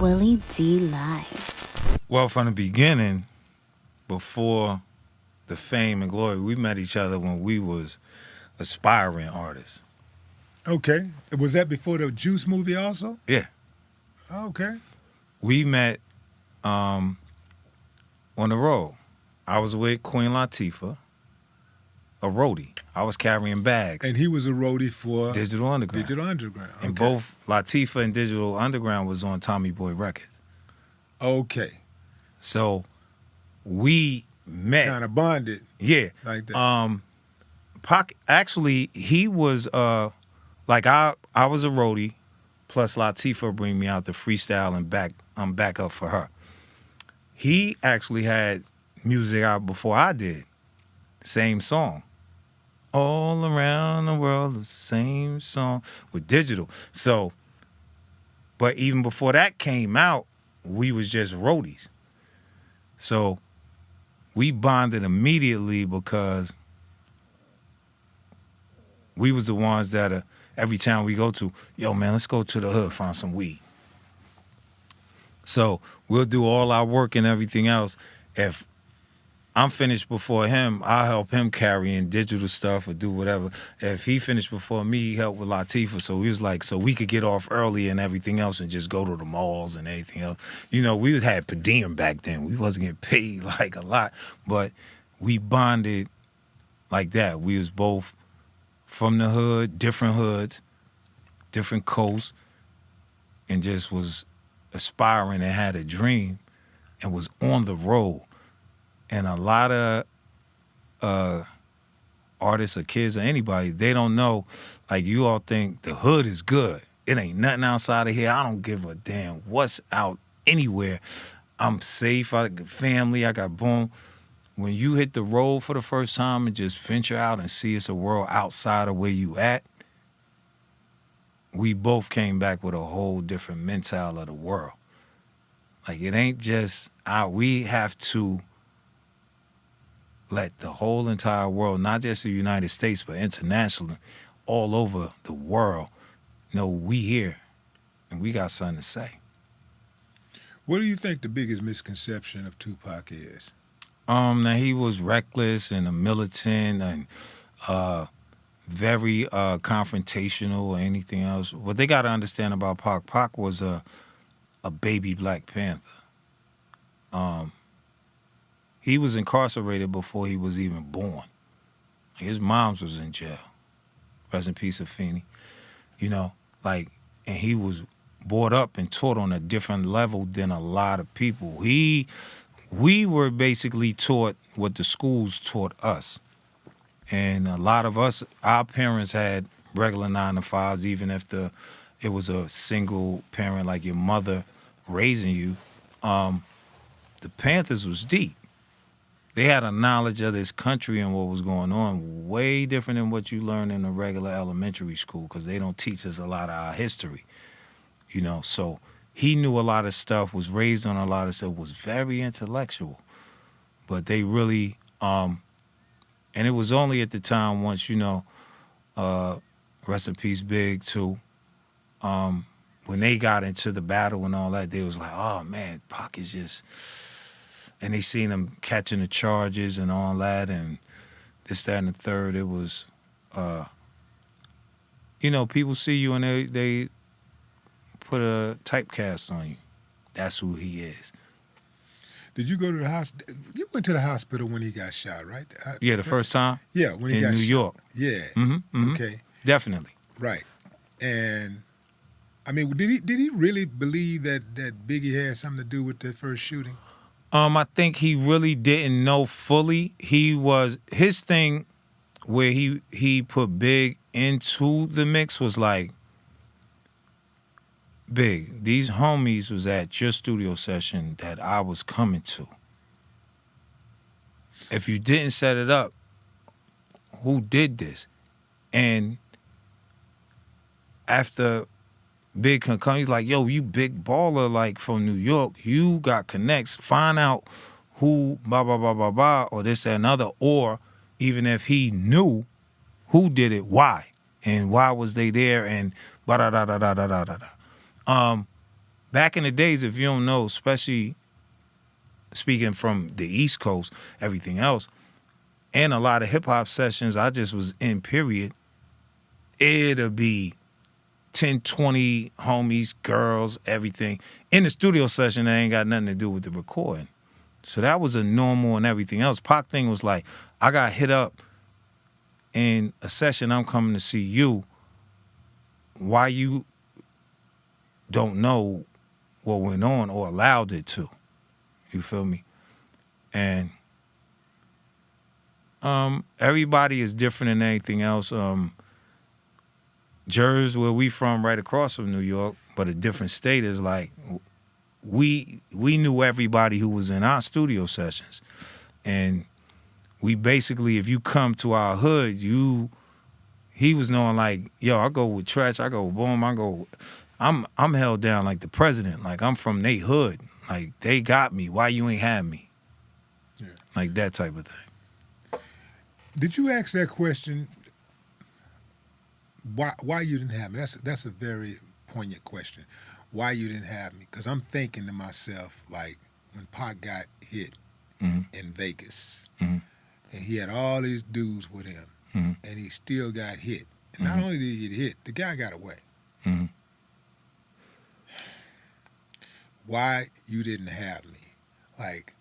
Willie D Live. Well, from the beginning, before the fame and glory, we met each other when we was aspiring artists. Okay. Was that before the Juice movie also? Yeah. Okay. We met on the road. I was with Queen Latifah, a roadie. I was carrying bags. And he was a roadie for Digital Underground. Digital Underground. Okay. And both Latifah and Digital Underground was on Tommy Boy Records. Okay. So we met. Kind of bonded. Yeah. Like that. Pac, actually, he was, like I was a roadie, plus Latifah bring me out to freestyle and back up for her. He actually had music out before I did. Same song. All around the world, the same song with Digital. So, but even before that came out, we was just roadies. So we bonded immediately because we was the ones that every time we go to, yo man, let's go to the hood, find some weed. So we'll do all our work and everything else. If I'm finished before him, I'll help him carry in digital stuff or do whatever. If he finished before me, he helped with Latifah. So we was like, so we could get off early and everything else and just go to the malls and everything else. You know, we had per diem back then. We wasn't getting paid like a lot, but we bonded like that. We was both from the hood, different hoods, different coasts, and just was aspiring and had a dream and was on the road. And a lot of artists or kids or anybody, they don't know, like you all think the hood is good. It ain't nothing outside of here. I don't give a damn what's out anywhere. I'm safe. I got family. I got boom. When you hit the road for the first time and just venture out and see it's a world outside of where you at, we both came back with a whole different mentality of the world. Like it ain't just we have to let the whole entire world, not just the United States, but internationally, all over the world, know we here and we got something to say. What do you think the biggest misconception of Tupac is? Now he was reckless and a militant and very confrontational or anything else. What they got to understand about Pac was a baby Black Panther. He was incarcerated before he was even born. His mom's was in jail. Rest in peace, Afeni. You know, like, and he was brought up and taught on a different level than a lot of people. We were basically taught what the schools taught us. And a lot of us, our parents had regular 9-to-5s, even if it was a single parent like your mother raising you. The Panthers was deep. They had a knowledge of this country and what was going on way different than what you learn in a regular elementary school because they don't teach us a lot of our history, you know. So he knew a lot of stuff, was raised on a lot of stuff, was very intellectual. But they really, and it was only at the time once, you know, rest in peace, Big, too, when they got into the battle and all that, they was like, oh, man, Pac is just... And they seen him catching the charges and all that and this, that, and the third. It was, you know, people see you and they put a typecast on you. That's who he is. Did you go to the hospital? You went to the hospital when he got shot, right? Yeah, the first time? Yeah, when he got shot. In New York. Yeah. Mm-hmm. Okay. Definitely. Right. And, I mean, did he really believe that Biggie had something to do with the first shooting? I think he really didn't know fully. His thing where he put Big into the mix was like, Big, these homies was at your studio session that I was coming to. If you didn't set it up, who did this? And after Big can come, he's like, yo, you big baller, like, from New York. You got connects. Find out who, blah, blah, blah, blah, blah, or this, that, and other. Or even if he knew who did it, why? And why was they there? And da da da da da da da da. back in the days, if you don't know, especially speaking from the East Coast, everything else, and a lot of hip hop sessions I just was in, period, it'll be 10, 20 homies, girls, everything. In the studio session, that ain't got nothing to do with the recording. So that was a normal and everything else. Pac thing was like, I got hit up in a session, I'm coming to see you. Why you don't know what went on or allowed it to? You feel me? And everybody is different than anything else. Jersey, where we from, right across from New York, but a different state, is like we knew everybody who was in our studio sessions. And we basically, if you come to our hood, he was knowing like, yo, I go with Treach, I go with Boom, I'm held down like the president. Like, I'm from they hood. Like, they got me. Why you ain't have me? Yeah. Like that type of thing. Did you ask that question? Why you didn't have me? That's a very poignant question. Why you didn't have me? Because I'm thinking to myself, like, when Pac got hit in Vegas, and he had all these dudes with him, and he still got hit. And not only did he get hit, the guy got away. Why you didn't have me? Like,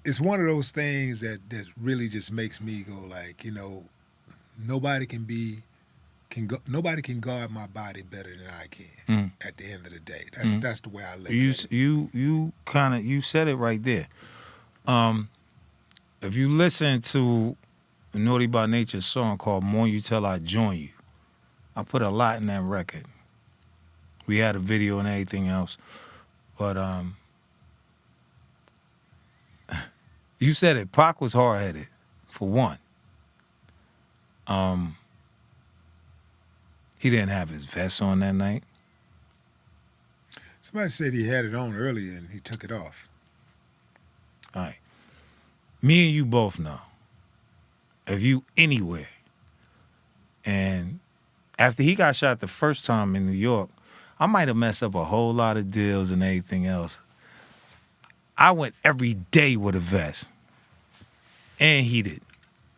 it's one of those things that really just makes me go like, you know, nobody can guard my body better than I can. At the end of the day, that's the way I look at it. You said it right there. If you listen to a Naughty by Nature song called "More You Till I Join You," I put a lot in that record. We had a video and everything else, but you said it. Pac was hard-headed, for one. He didn't have his vest on that night. Somebody said he had it on earlier and he took it off. All right. Me and you both know, if you anywhere, and after he got shot the first time in New York, I might have messed up a whole lot of deals and everything else. I went every day with a vest. And heated.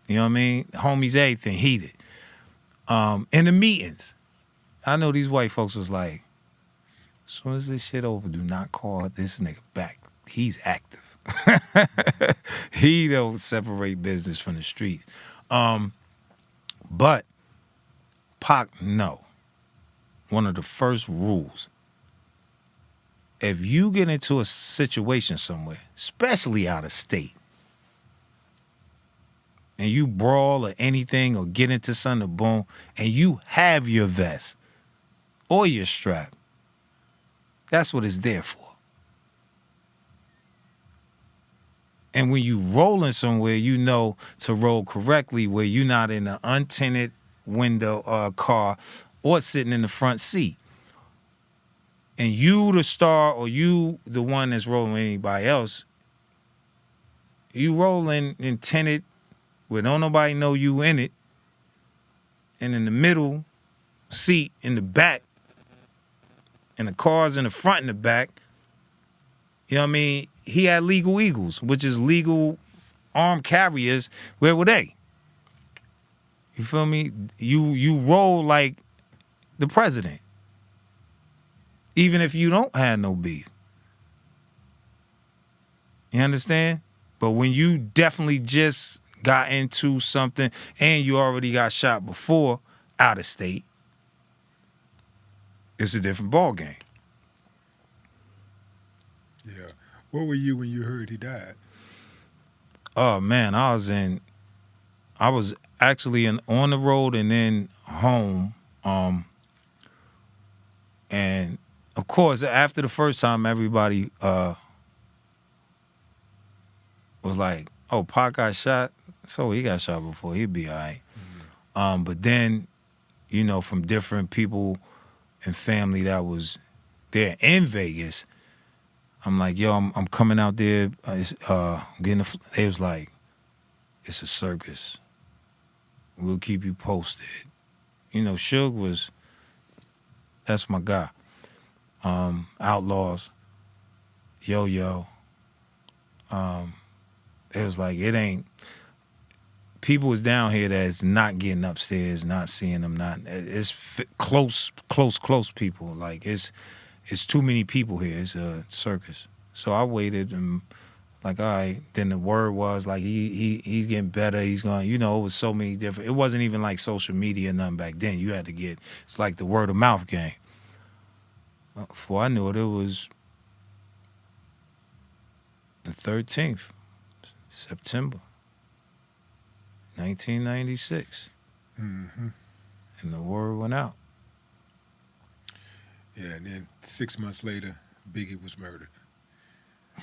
You know what I mean? Homies, everything, heated. In the meetings, I know these white folks was like, as soon as this shit over, do not call this nigga back. He's active. He don't separate business from the streets. But Pac, no. One of the first rules, if you get into a situation somewhere, especially out of state, and you brawl or anything or get into something, boom, and you have your vest or your strap, that's what it's there for. And when you rolling somewhere, you know to roll correctly where you're not in an untinted window or a car or sitting in the front seat. And you the star or you the one that's rolling with anybody else, you rolling in tinted where don't nobody know you in it, and in the middle seat in the back, and the cars in the front and the back, you know what I mean? He had legal eagles, which is legal armed carriers. Where were they? You feel me? You roll like the president, even if you don't have no beef. You understand? But when you definitely just got into something and you already got shot before out of state, it's a different ball game. Yeah. Where were you when you heard he died? Oh man, I was actually on the road and then home. And of course, after the first time, everybody was like, "Oh, Pac got shot, so he got shot before. He'd be all right." But then, you know, from different people and family that was there in Vegas, I'm like, "Yo, I'm coming out there. Getting they was like, it's a circus. We'll keep you posted." You know, Suge was That's my guy. Outlaws, Yo-Yo. It was like, it ain't, people was down here that's not getting upstairs, not seeing them, it's close people. Like, it's too many people here. It's a circus. So I waited and like, all right. Then the word was like, he's getting better. He's going, it was so many different, it wasn't even like social media or nothing back then. You had to get, it's like the word of mouth game. Before I knew it, it was the 13th, September, 1996. Mm-hmm. And the word went out. Yeah, and then 6 months later, Biggie was murdered.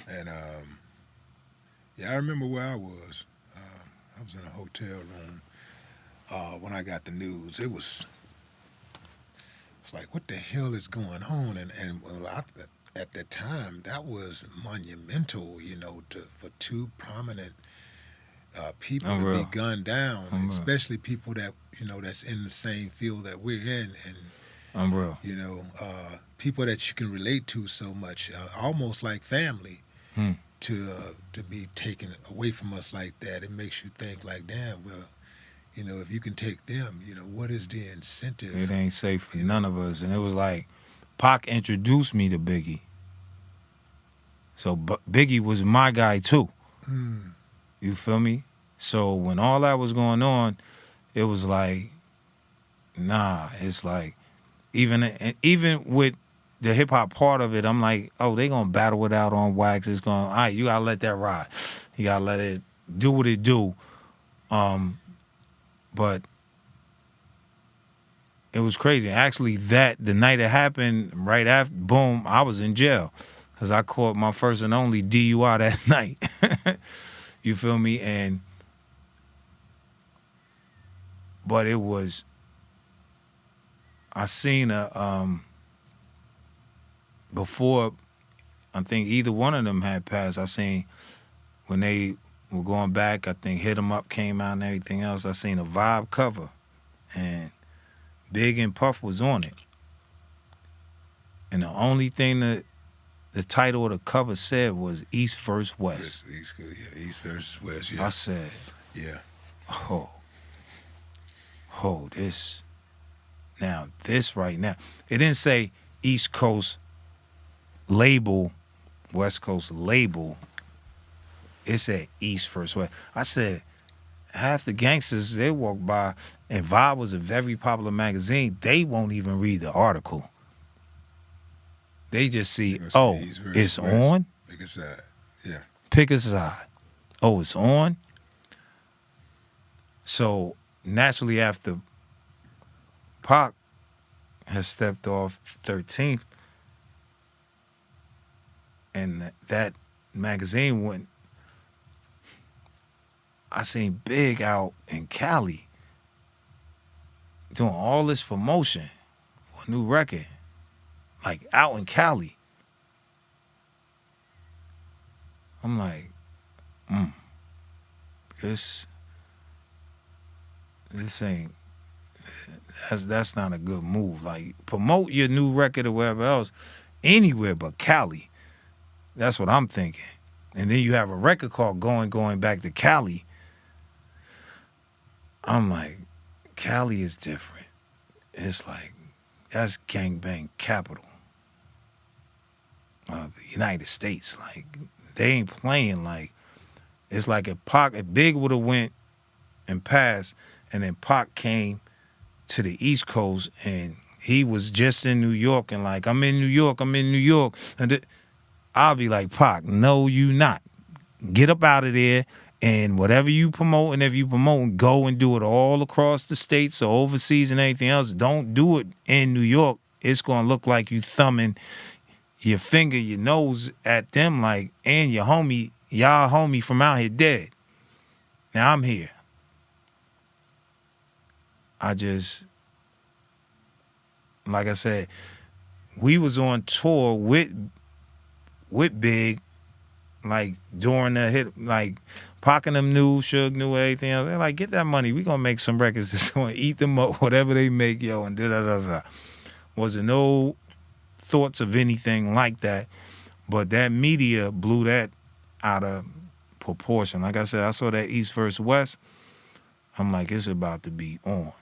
And I remember where I was. I was in a hotel room when I got the news. It's like, what the hell is going on? And at that time, that was monumental, for two prominent people to be gunned down, especially people that, that's in the same field that we're in. And I'm real. People that you can relate to so much, almost like family, to be taken away from us like that. It makes you think like, damn, well, if you can take them, what is the incentive? It ain't safe for none of us. And it was like, Pac introduced me to Biggie. So Biggie was my guy too. You feel me? So when all that was going on, it was like, nah, it's like, even with the hip hop part of it, I'm like, oh, they gonna battle it out on wax. It's going, all right, you gotta let that ride. You gotta let it do what it do. But it was crazy. Actually, the night it happened, right after, boom, I was in jail because I caught my first and only DUI that night. You feel me? But it was, I seen before I think either one of them had passed, I seen when they were going back, I think Hit 'Em Up came out and everything else. I seen a Vibe cover and Big and Puff was on it. And the only thing that the title of the cover said was East vs. West. East versus West, yeah. I said, yeah. This right now. It didn't say East Coast label, West Coast label. It said East vs. West. I said, half the gangsters, they walk by, and Vibe was a very popular magazine, they won't even read the article. They just see, oh, it's on? Pick a side, yeah. Pick a side. Oh, it's on? So, naturally, after Pac has stepped off 13th, and that magazine went, I seen Big out in Cali doing all this promotion for a new record, like out in Cali. I'm like, this ain't, that's not a good move. Like, promote your new record or wherever else, anywhere but Cali. That's what I'm thinking. And then you have a record called Going Back to Cali. I'm like, Cali is different. It's like, that's gangbang capital of the United States. Like, they ain't playing like, it's like if Big would have went and passed, and then Pac came to the East Coast, and he was just in New York, and like, I'm in New York. And I'll be like, Pac, no, you not. Get up out of there, and whatever you promote, and if you promote, go and do it all across the states or overseas and anything else. Don't do it in New York. It's going to look like you thumbing your finger, your nose at them, like, and your homie, y'all homie from out here dead. Now I'm here. Like I said, we was on tour with Big, like during the hit, like Pac and them knew, Suge knew, everything else. They're like, get that money. We gonna make some records that's gonna eat them up, whatever they make, yo, and da-da-da-da. Wasn't no thoughts of anything like that. But that media blew that out of proportion. Like I said, I saw that East versus West. I'm like, it's about to be on.